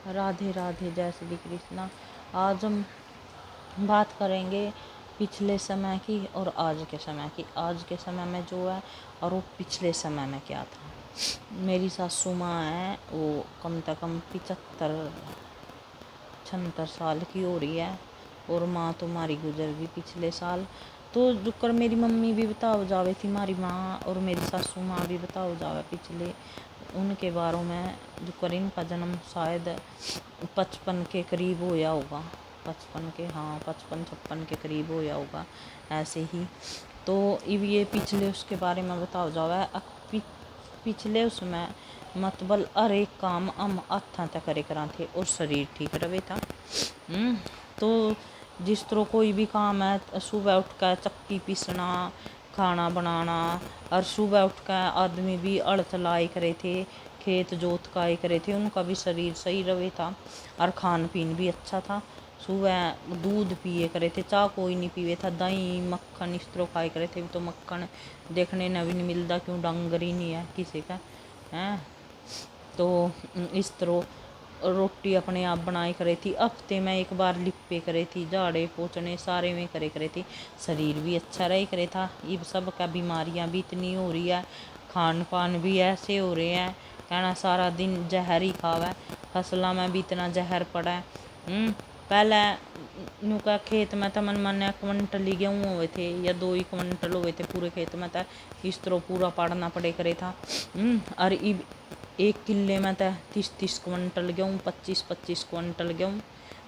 राधे राधे, जय श्री कृष्णा। आज हम बात करेंगे पिछले समय की और आज के समय की। आज के समय में जो है और वो पिछले समय में क्या था। मेरी सासू माँ है, वो कम से कम 75-76 साल की हो रही है, और माँ तो हमारी गुजर गई पिछले साल। तो जो कर मेरी मम्मी भी बताओ जावे थी, हमारी माँ और मेरी सासू माँ भी बताओ जावे पिछले उनके बारों में। जो कर इनका जन्म शायद 55 के करीब होया होगा, 55 के, हाँ 55-56 के करीब होया होगा ऐसे ही। तो अब ये पिछले उसके बारे में बताओ जावा। पिछले उसमें मतलब हर एक काम हम हाथा तक करे करा थे और शरीर ठीक रहे था। तो जिस तरह कोई भी काम है, सुबह उठ कर चक्की पीसना, खाना बनाना, और सुबह उठ कर आदमी भी अड़थ लाए करे थे, खेत जोत काए करे थे, उनका भी शरीर सही रहे था और खान पीन भी अच्छा था। सुबह दूध पिए करे थे, चाह कोई नहीं पीवे था, दही मक्खन इस तरह खाए करे थे। तो मक्खन देखने न भी नहीं मिलता, क्यों डंगर ही नहीं है किसी का है। तो इस तरह रोटी अपने आप बनाए करे थी, हफ्ते में एक बार लिपे करे थी, झाड़े पोछने सारे में करे करे थी, शरीर भी अच्छा रहे करे था। ये सब का बीमारियां भी इतनी हो रही है, खान पान भी ऐसे हो रहे हैं, कहना सारा दिन जहर ही खावा, फसलों में भी इतना जहर पड़ा है। पहले नुका खेत में तो मन क्विंटल ही गेहूँ हुए थे या 2 ही क्विंटल हुए थे पूरे खेत में, तो इस तरह पूरा पाड़ना पड़े करे था। और इब 1 किले में तो 30-30 क्विंटल गेहूँ, 25-25 क्विंटल गेहूँ।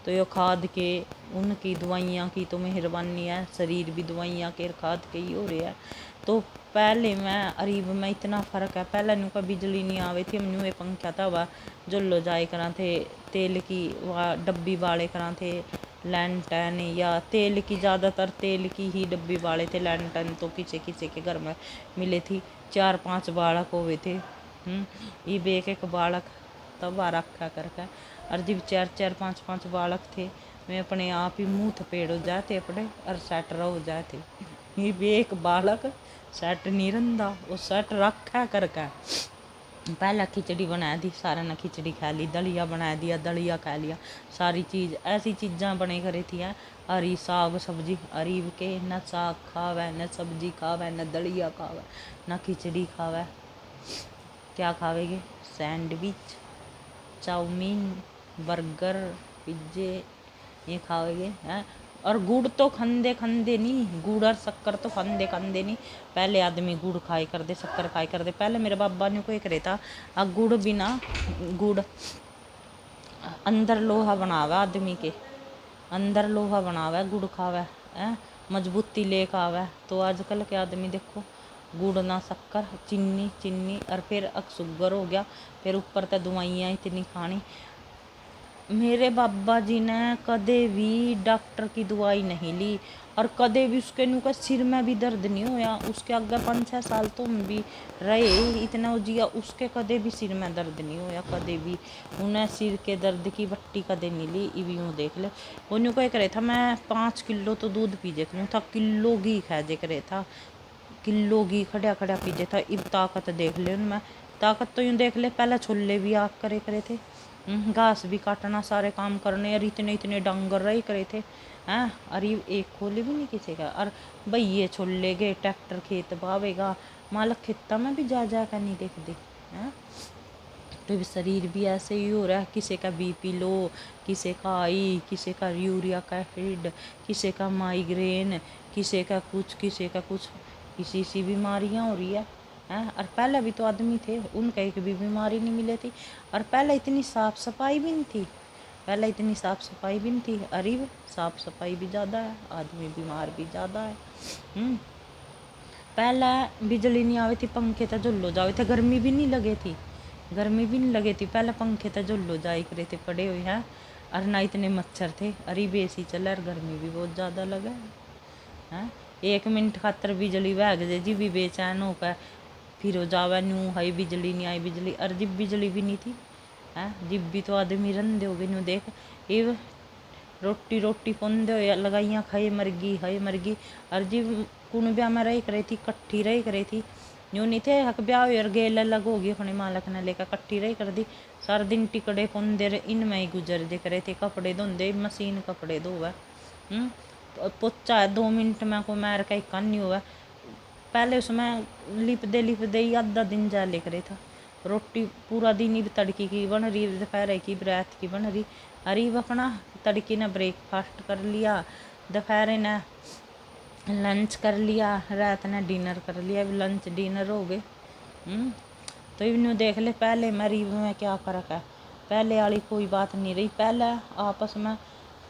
तो ये खाद के उनकी दवाइयाँ की तो मेहरबानी है, शरीर भी दवाइयाँ के खाद के ही हो रहे हैं। तो पहले में अरीब में इतना फ़र्क है। पहले नुका बिजली नहीं आवे थी, हम नुए पंखा था वह जुल्लो जाए करा थे, तेल की वह डब्बी वाले करा थे, लैंटन या तेल की, ज़्यादातर तेल की ही डब्बी वाले थे। लैंटन तो किसी किसी के घर में मिले थी। 4-5 बालक हुए थे। ये एक बालक तब आ रखा करके, और जब 4-4, 5-5 बालक थे, मैं अपने आप ही मुँह थपेड़ हो जाते अपने और सेट हो जाते। ये भी एक बालक सेट नहीं रंदा, वो सेट रखा करके। पहला खिचड़ी बना दी, सारा ने खिचड़ी खा ली, दलिया बना दिया, दलिया खा लिया, सारी चीज़ ऐसी चीज़ां बने करे थी। हरी साग सब्जी, अरीब के न साग खावे, न सब्जी खावे, न दलिया खावे, न खिचड़ी खावे। क्या खावेगे? सैंडविच, चाउमीन, बर्गर, पिज्जे, ये खाओगे हैं। और गुड़ तो खंदे खंदे नहीं, गुड़ और शक्कर तो खंदे खंदे नहीं। पहले आदमी गुड़ खाए कर दे, शक्कर खाए कर दे। पहले मेरे बाबा ने को एक रहता, गुड़ बिना, गुड़ अंदर लोहा बनावे आदमी के, अंदर लोहा बनावे, गुड़ खावे है, मजबूती लेके आवे। तो आजकल के आदमी देखो, गुड़ ना शक्कर, चीनी चीनी, और फिर शुगर हो गया, फिर ऊपर तो दवाइयाँ इतनी खानी। मेरे बाबा जी ने कदे भी डॉक्टर की दवाई नहीं ली, और कदे भी उसके नु का सिर में भी दर्द नहीं होया। उसके अगर 5-6 साल तो हम भी रहे इतना जिया, उसके कदे भी सिर में दर्द नहीं होया, कदे भी। उन्हें सिर के दर्द की बट्टी कदे नहीं ली। इवी यूँ देख ले, वो न्यू कह करे था मैं 5 किलो तो दूध पी जे था, किलो घी खा जे करे था, किलो घी खड़ा खड़ा पीजे था। इब ताकत देख ले उनमें, ताकत तो यूँ देख ले, पहले छोले भी आग करे करे थे, घास भी काटना, सारे काम करने, और इतने इतने डंगर रही करे थे हैं। अरे एक खोले भी नहीं किसी का, और भैये छोले गए, ट्रैक्टर खेत बावेगा, मालक खेता में भी जा कर नहीं देखते हैं। तो शरीर भी ऐसे ही हो रहा है, किसी का बीपी लो, किसी का हाई, किसी का यूरिया का एसिड, किसी का माइग्रेन, किसी का कुछ, किसी का कुछ, किसी सी बीमारियां हो रही है हैं। और पहले भी तो आदमी थे, उनका एक भी बीमारी नहीं मिली थी, और पहले इतनी साफ सफाई भी नहीं थी, पहले इतनी साफ सफाई भी नहीं थी। अरे साफ सफाई भी ज़्यादा है, आदमी बीमार भी ज़्यादा है। पहले बिजली नहीं आवे थी, पंखे तो झुल्लो जावे थे, गर्मी भी नहीं लगे थी, गर्मी भी नहीं लगे थी। पहले पंखे तो झुल्लो जाए करे थे पड़े हुए हैं, और ना इतने मच्छर थे। अरे बेसी चला, और गर्मी भी बहुत ज़्यादा लगा है। 1 मिनट खातर बिजली भाग जाए जी भी बेचैन होकर फिर हो जावा, न्यू हाई बिजली नहीं आई बिजली, और जिब बिजली भी नहीं थी है, जिब भी तो आदमी रंधे हो गए। न्यू देख इव रोटी रोटी पौंदे हो लगाइयाँ खाए मरगी हाय मरगी। और जी कुण ब्याह में रही करे थी, कट्ठी रही करे थी, यूँ नहीं थे हक ब्याह और गेल अलग होगी अपने मालक ने लेकर कट्ठी रही कर दी। सारा दिन टिकड़े पुंदे इनमें ही गुजर दिख रहे थे। कपड़े धोंदे मशीन कपड़े धोवे। पोचा 2 मिनट में को मार का एक नहीं हुआ। पहले उसमें लिपदे ही आधा दिन जा ले करे था। रोटी पूरा दिन ही तड़की की बन रही, दोपहर की रात की बन रही। अरे अपना तड़की ने ब्रेकफास्ट कर लिया, दोपहर ने लंच कर लिया, रात ने डिनर कर लिया। लंच डिनर हो गए। तो इन्हों देख ले पहले मेरी में क्या फ़र्क है। पहले वाली कोई बात नहीं रही। पहले आपस में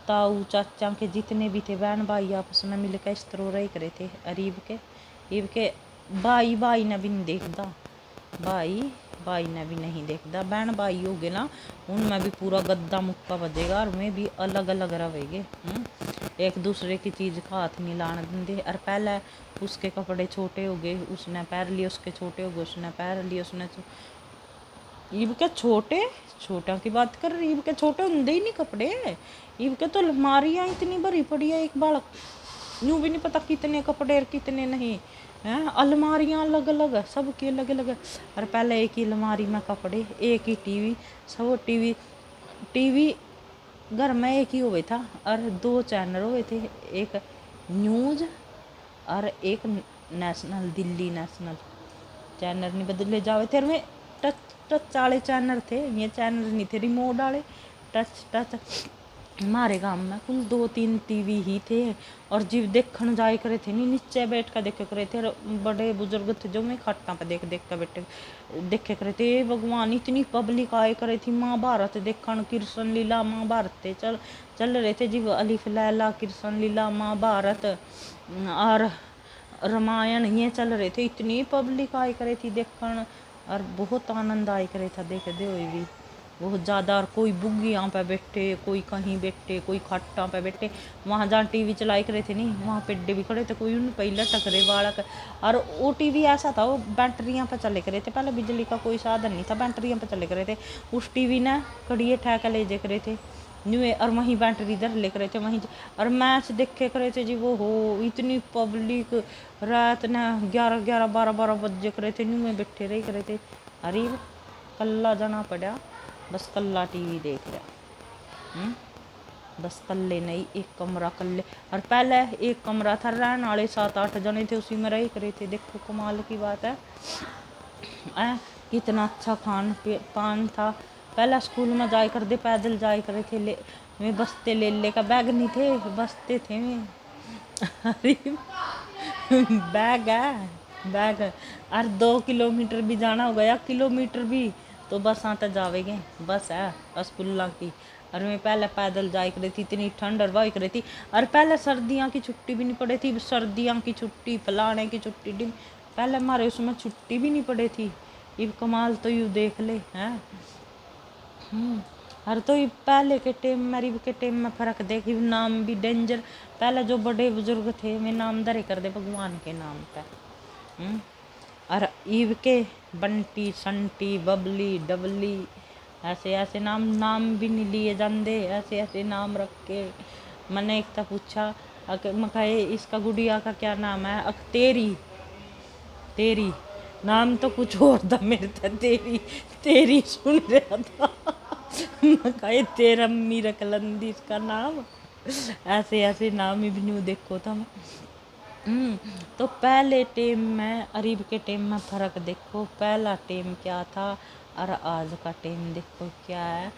ताऊ चाचा के जितने भी थे बहन भाई आपस में मिलकर इस तरह रही करे थे। अरीब के भाई ने भी नहीं देखता, भाई ने भी नहीं देखता। बहन भाई हो गए ना, उनमें भी पूरा गद्दा मुक्का बजेगा और मैं भी अलग अलग रहेंगे। एक दूसरे की चीज़ का हाथ नहीं लाने देंगे। और पहले उसके कपड़े छोटे हो गए, उसने पहन लिए, उसके छोटे हो गए, उसने पहन लिए। उसने ईब के छोटा की बात कर रही। ईब के छोटे होंगे ही नहीं कपड़े। ईब के तो अलमारियाँ इतनी भरी पड़ी है, एक बालक यूँ भी नहीं पता कितने कपड़े और कितने नहीं हैं। अलमारियाँ अलग अलग है, सबकी अलग अलग है। और पहले एक ही अलमारी में कपड़े, एक ही टीवी। सब टीवी घर में एक ही हुए था और 2 चैनल हुए थे, एक न्यूज़ और एक नेशनल, दिल्ली नेशनल। चैनल नहीं बदले जावे थे। में टच वाले चैनल थे, ये चैनल नहीं थे रिमोट वाले। टच हमारे गांव में कुल 2-3 टीवी ही थे। और जीव देखने जाए करे थे नहीं, नीचे बैठ कर देखे करे थे। बड़े बुजुर्ग थे जो मैं खट्टा पे देख कर बैठे देखे करे थे। भगवान इतनी पब्लिक आए करे थी। महाभारत देखन, कृष्ण लीला महाभारत थे चल रहे थे जीव। अलिफ लैला, कृष्ण लीला, महाभारत और रामायण ये चल रहे थे। इतनी पब्लिक आए करे थी देखन और बहुत आनंद आए करे था देखते हुए भी बहुत ज़्यादा। और कोई बुग्गियाँ पे बैठे, कोई कहीं बैठे, कोई खट्टा पे बैठे। वहाँ जहाँ टीवी चलाई करे थे नहीं, वहाँ पेड्डे भी खड़े थे, कोई उन पहले टकरे बालक। और वो टीवी ऐसा था, वो बैटरियाँ पे चले करे थे। पहले बिजली का कोई साधन नहीं था, बैटरियाँ पे चले करे थे। उस टीवी ने कड़िए ठेका ले जे करे थे न्यू। और वहीं बैटरी इधर ले करे थे वहीं। और मैच देखे करे थे जी। वो हो इतनी पब्लिक रात ने 11-11, 12-12 बजे करे थे न्यू में बैठे रही करे थे। अरे कल्ला जाना पड़ा, बस कल्ला टीवी देख रहा। बस कल्ले नहीं, एक कमरा कल्ले। और पहले एक कमरा था, रहने वाले 7-8 जने थे, उसी में रह करे थे। देखो कमाल की बात है। कितना अच्छा खान पान था। पहला स्कूल में जाए कर दे, पैदल जाए करे थे। मैं बस्ते ले का बैग नहीं थे, बस्ते थे मैं। अरे बैग और 2 किलोमीटर भी जाना हो गया, किलोमीटर भी तो बस आते जावेगे। बस है स्कूल की। और मैं पहले पैदल जाए कर थी, इतनी ठंड और वाई कर थी। और पहले सर्दियों की छुट्टी भी नहीं पड़ी थी। सर्दियों की छुट्टी, फलाने की छुट्टी, पहले हमारे उसमें छुट्टी भी नहीं पड़ी थी। ये कमाल तो यूँ देख ले हैं। और तो ये पहले के टाइम मेरी के टाइम में फ़र्क देखी। नाम भी डेंजर। पहले जो बड़े बुजुर्ग थे मैं नाम दरे कर दे भगवान के नाम पे। और ईव के बंटी, संटी, बबली, डबली ऐसे ऐसे नाम भी नहीं लिए जाते। ऐसे ऐसे नाम रख के मैंने एक था पूछा, मैं कहे इसका गुड़िया का क्या नाम है? तेरी नाम तो कुछ और था मेरे था। तेरी सुन रहा था। मैं कहे तेरा अम्मी रख लंदी इसका नाम। ऐसे ऐसे नाम ही भी नहीं देखो था मैं। तो पहले टेम में अरीब के टेम में फ़र्क देखो। पहला टेम क्या था और आज का टेम देखो क्या है।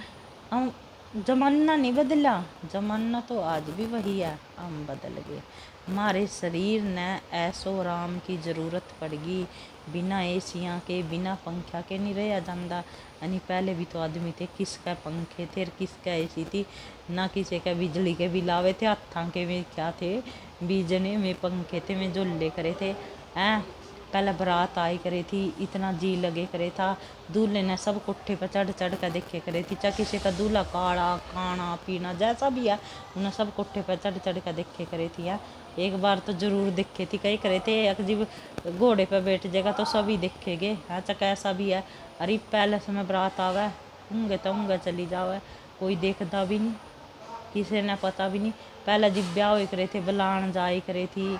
हम जमाना नहीं बदला, जमाना तो आज भी वही है, हम बदल गए। हमारे शरीर ने ऐसो आराम की ज़रूरत पड़गी। बिना एसियाँ के, बिना पंखा के नहीं रहा जाता। यानी पहले भी तो आदमी थे, किसका पंखे थे और किसका एसी थी ना। किसी का बिजली के बिल आवे थे, हत्था के में क्या थे, बीजने में पंखे थे में झुल्ले करे थे हैं। पहले बारात आई करे थी, इतना जी लगे करे था। दूल्हे ने सब कोठे पर चढ़ कर देखे करे थी। चाहे किसी का दूल्हा काला, खाना पीना जैसा भी है, उन्हें सब कोठे पर चढ़ कर देखे करे थी। है एक बार तो जरूर देखे थी, कई करे थे। अजीब घोड़े पर बैठ जाएगा तो सभी देखेंगे। हाँ चाहे कैसा भी है। अरे पैलेस में बारात आवे, होंगे तो होंगे चली जावे, कोई देखता भी नहीं, किसी ने पता भी नहीं। पहले जब ब्याह हो करे थे बुलान जाए करे थी।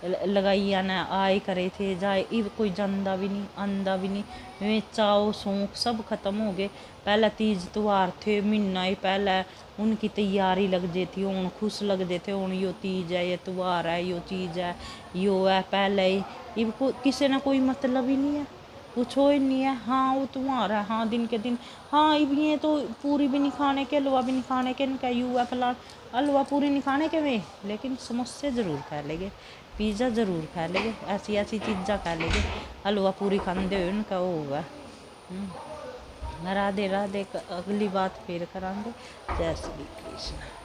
लगाई आना आए करे थे जाए, इब कोई जांदा भी नहीं आंदा भी नहीं। में चाओ शौक सब खत्म हो गए। पहले तीज त्यौहार थे महीना ही पहले उनकी तैयारी लग जाती, हूँ खुश लगते थे, हूँ यो तीज है, ये त्यौहार है, यो चीज़ है, यो है पहले ही। इब किसी ना कोई मतलब ही नहीं है, कुछ हो ही नहीं है। हाँ वो तुम्हारा है, हाँ दिन के दिन, हाँ इब ये तो पूरी भी नहीं खाने के, हलवा भी नहीं खाने के, इनका यू है फलान, हलवा पूरी नहीं खाने के में, लेकिन समोसे ज़रूर खा लेंगे, पिज़्ज़ा ज़रूर खा लेंगे, ऐसी ऐसी चीज़ा खा लेंगे, हलवा पूरी खाते हुए उनका वो होगा। राधे राधे, अगली बात फिर करांगे। जय श्री कृष्ण।